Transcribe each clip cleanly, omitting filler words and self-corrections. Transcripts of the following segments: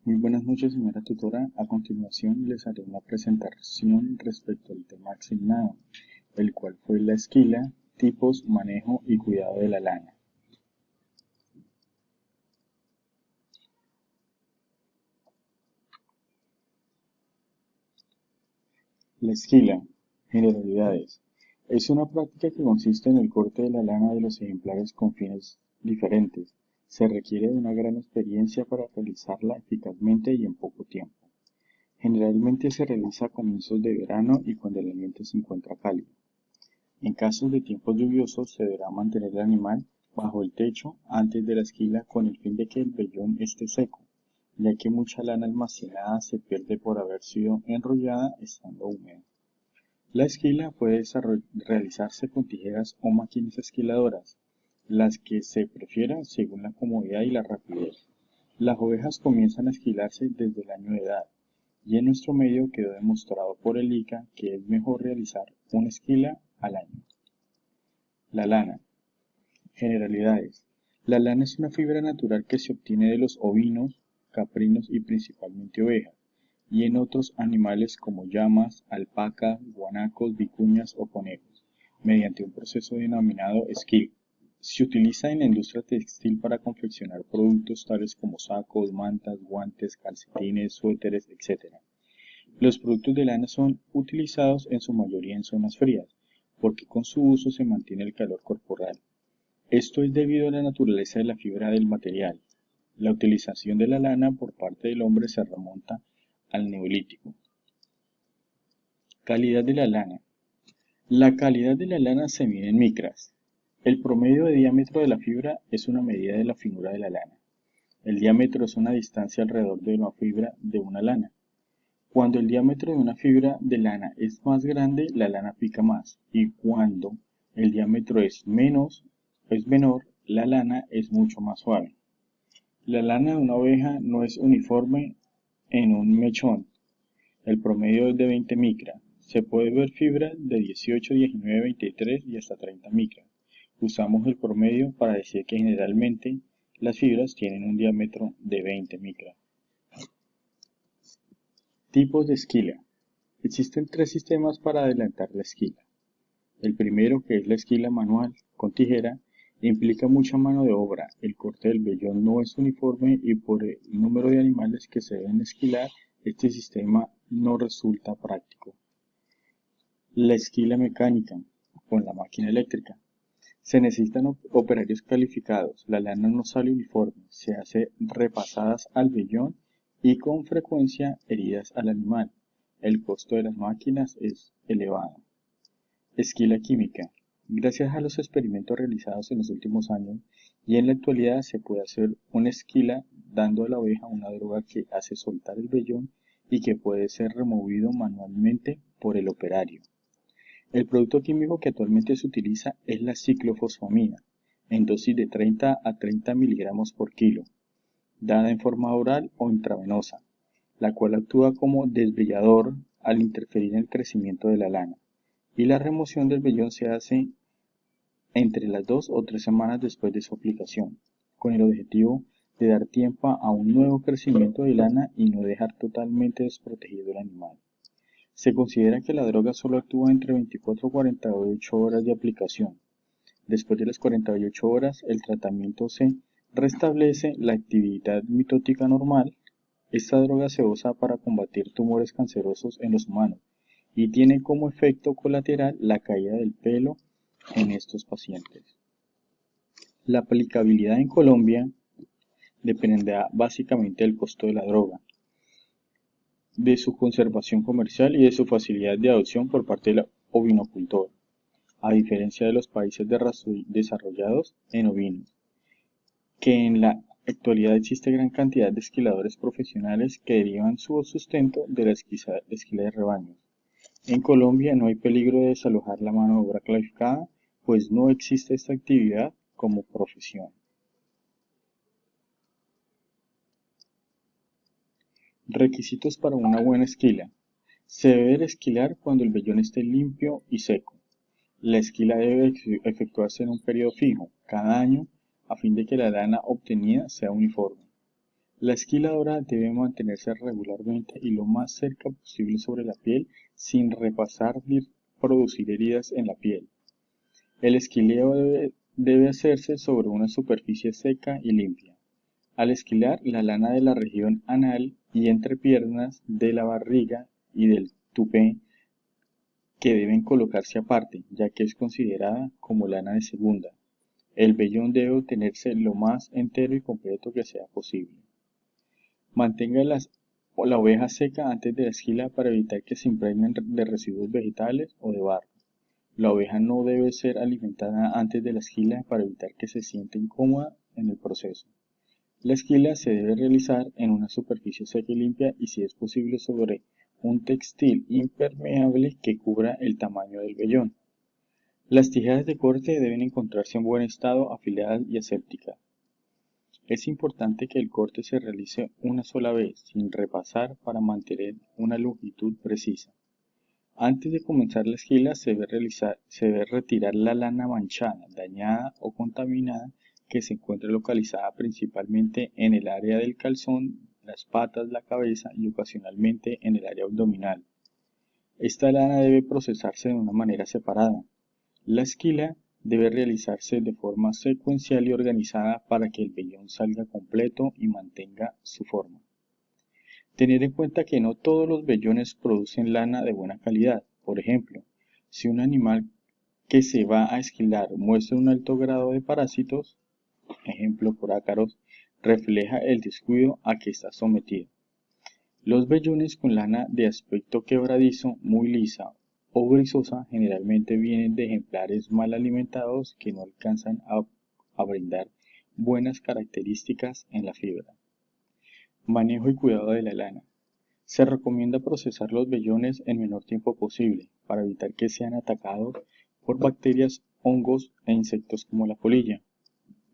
Muy buenas noches, señora tutora. A continuación les haré una presentación respecto al tema asignado, el cual fue la esquila, tipos, manejo y cuidado de la lana. La esquila, generalidades. Es una práctica que consiste en el corte de la lana de los ejemplares con fines diferentes. Se requiere de una gran experiencia para realizarla eficazmente y en poco tiempo. Generalmente se realiza a comienzos de verano y cuando el ambiente se encuentra cálido. En casos de tiempos lluviosos se deberá mantener el animal bajo el techo antes de la esquila con el fin de que el vellón esté seco, ya que mucha lana almacenada se pierde por haber sido enrollada estando húmeda. La esquila puede realizarse con tijeras o máquinas esquiladoras, las que se prefieran según la comodidad y la rapidez. Las ovejas comienzan a esquilarse desde el año de edad, y en nuestro medio quedó demostrado por el ICA que es mejor realizar una esquila al año. La lana. Generalidades. La lana es una fibra natural que se obtiene de los ovinos, caprinos y principalmente ovejas, y en otros animales como llamas, alpacas, guanacos, vicuñas o conejos, mediante un proceso denominado esquil. Se utiliza en la industria textil para confeccionar productos tales como sacos, mantas, guantes, calcetines, suéteres, etc. Los productos de lana son utilizados en su mayoría en zonas frías, porque con su uso se mantiene el calor corporal. Esto es debido a la naturaleza de la fibra del material. La utilización de la lana por parte del hombre se remonta al Neolítico. Calidad de la lana. La calidad de la lana se mide en micras. El promedio de diámetro de la fibra es una medida de la finura de la lana. El diámetro es una distancia alrededor de la fibra de una lana. Cuando el diámetro de una fibra de lana es más grande, la lana pica más, y cuando el diámetro es menor, la lana es mucho más suave. La lana de una oveja no es uniforme en un mechón. El promedio es de 20 micras. Se puede ver fibras de 18, 19, 23 y hasta 30 micras. Usamos el promedio para decir que generalmente las fibras tienen un diámetro de 20 micras. Tipos de esquila. Existen tres sistemas para adelantar la esquila. El primero, que es la esquila manual con tijera, implica mucha mano de obra. El corte del vellón no es uniforme y por el número de animales que se deben esquilar, este sistema no resulta práctico. La esquila mecánica con la máquina eléctrica. Se necesitan operarios calificados. La lana no sale uniforme, se hace repasadas al vellón y con frecuencia heridas al animal. El costo de las máquinas es elevado. Esquila química. Gracias a los experimentos realizados en los últimos años y en la actualidad se puede hacer una esquila dando a la oveja una droga que hace soltar el vellón y que puede ser removido manualmente por el operario. El producto químico que actualmente se utiliza es la ciclofosfamina, en dosis de 30 a 30 miligramos por kilo, dada en forma oral o intravenosa, la cual actúa como desvellador al interferir en el crecimiento de la lana, y la remoción del vellón se hace entre las 2 o 3 semanas después de su aplicación, con el objetivo de dar tiempo a un nuevo crecimiento de lana y no dejar totalmente desprotegido el animal. Se considera que la droga solo actúa entre 24 y 48 horas de aplicación. Después de las 48 horas, el tratamiento se restablece la actividad mitótica normal. Esta droga se usa para combatir tumores cancerosos en los humanos y tiene como efecto colateral la caída del pelo en estos pacientes. La aplicabilidad en Colombia dependerá básicamente del costo de la droga, de su conservación comercial y de su facilidad de adopción por parte del ovinocultor, a diferencia de los países desarrollados en ovinos, que en la actualidad existe gran cantidad de esquiladores profesionales que derivan su sustento de la esquila de rebaños. En Colombia no hay peligro de desalojar la mano de obra calificada, pues no existe esta actividad como profesión. Requisitos para una buena esquila. Se debe esquilar cuando el vellón esté limpio y seco. La esquila debe efectuarse en un periodo fijo, cada año, a fin de que la lana obtenida sea uniforme. La esquiladora debe mantenerse regularmente y lo más cerca posible sobre la piel sin repasar ni producir heridas en la piel. El esquileo debe hacerse sobre una superficie seca y limpia. Al esquilar, la lana de la región anal y entrepiernas, de la barriga y del tupé que deben colocarse aparte, ya que es considerada como lana de segunda. El vellón debe obtenerse lo más entero y completo que sea posible. Mantenga la oveja seca antes de la esquila para evitar que se impregnen de residuos vegetales o de barro. La oveja no debe ser alimentada antes de la esquila para evitar que se sienta incómoda en el proceso. La esquila se debe realizar en una superficie seca y limpia y si es posible sobre un textil impermeable que cubra el tamaño del vellón. Las tijeras de corte deben encontrarse en buen estado, afiladas y asépticas. Es importante que el corte se realice una sola vez, sin repasar, para mantener una longitud precisa. Antes de comenzar la esquila se debe retirar la lana manchada, dañada o contaminada que se encuentra localizada principalmente en el área del calzón, las patas, la cabeza y ocasionalmente en el área abdominal. Esta lana debe procesarse de una manera separada. La esquila debe realizarse de forma secuencial y organizada para que el vellón salga completo y mantenga su forma. Tener en cuenta que no todos los vellones producen lana de buena calidad. Por ejemplo, si un animal que se va a esquilar muestra un alto grado de parásitos, ejemplo por ácaros, refleja el descuido a que está sometido. Los vellones con lana de aspecto quebradizo, muy lisa o grisosa generalmente vienen de ejemplares mal alimentados que no alcanzan a brindar buenas características en la fibra. Manejo y cuidado de la lana. Se recomienda procesar los vellones en menor tiempo posible para evitar que sean atacados por bacterias, hongos e insectos como la polilla.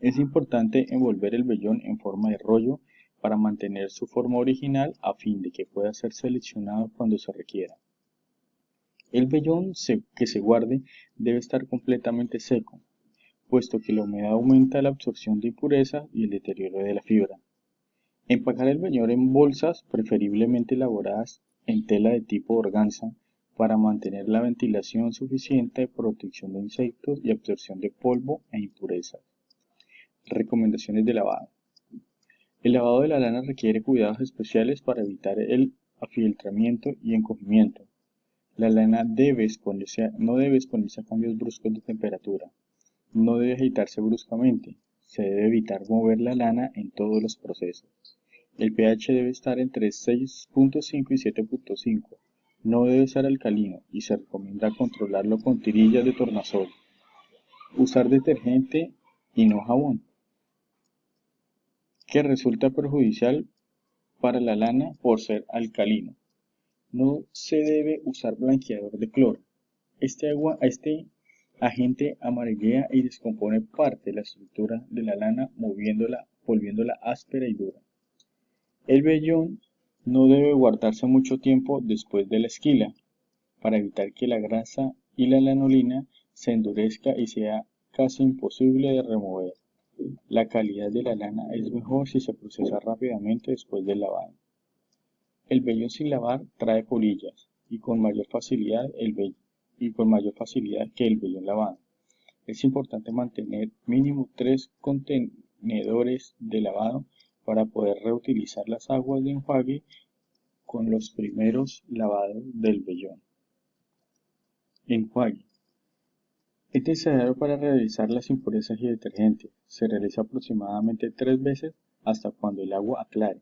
Es importante envolver el vellón en forma de rollo para mantener su forma original a fin de que pueda ser seleccionado cuando se requiera. El vellón que se guarde debe estar completamente seco, puesto que la humedad aumenta la absorción de impurezas y el deterioro de la fibra. Empacar el vellón en bolsas, preferiblemente elaboradas en tela de tipo organza, para mantener la ventilación suficiente, protección de insectos y absorción de polvo e impurezas. Recomendaciones de lavado. El lavado de la lana requiere cuidados especiales para evitar el afiltramiento y encogimiento. La lana no debe exponerse a cambios bruscos de temperatura. No debe agitarse bruscamente. Se debe evitar mover la lana en todos los procesos. El pH debe estar entre 6.5 y 7.5. No debe ser alcalino y se recomienda controlarlo con tirillas de tornasol. Usar detergente y no jabón, que resulta perjudicial para la lana por ser alcalino. No se debe usar blanqueador de cloro. Este agente amarillea y descompone parte de la estructura de la lana, volviéndola áspera y dura. El vellón no debe guardarse mucho tiempo después de la esquila, para evitar que la grasa y la lanolina se endurezca y sea casi imposible de remover. La calidad de la lana es mejor si se procesa rápidamente después del lavado. El vellón sin lavar trae polillas y con mayor facilidad que el vellón lavado. Es importante mantener mínimo 3 contenedores de lavado para poder reutilizar las aguas de enjuague con los primeros lavados del vellón. Enjuague. Es necesario para realizar las impurezas y detergentes. Se realiza aproximadamente 3 veces hasta cuando el agua aclare.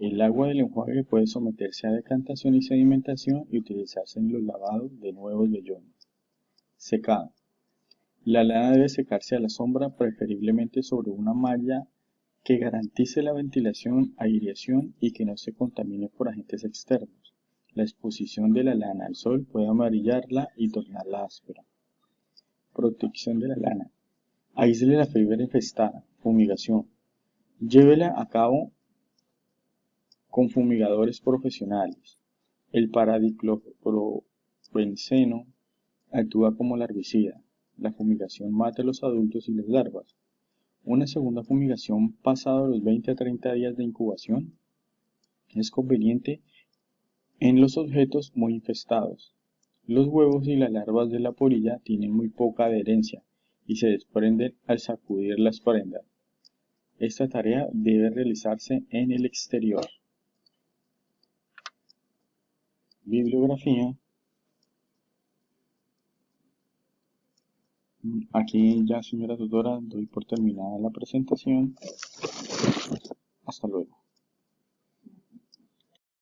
El agua del enjuague puede someterse a decantación y sedimentación y utilizarse en los lavados de nuevos vellones. Secado. La lana debe secarse a la sombra, preferiblemente sobre una malla que garantice la ventilación, aireación y que no se contamine por agentes externos. La exposición de la lana al sol puede amarillarla y tornarla áspera. Protección de la lana. Aísle la fibra infestada. Fumigación. Llévela a cabo con fumigadores profesionales. El paradiclorobenceno actúa como larvicida. La fumigación mata a los adultos y las larvas. Una segunda fumigación pasado los 20 a 30 días de incubación es conveniente en los objetos muy infestados. Los huevos y las larvas de la polilla tienen muy poca adherencia y se desprenden al sacudir las prendas. Esta tarea debe realizarse en el exterior. Bibliografía. Aquí ya, señora tutora, doy por terminada la presentación. Hasta luego.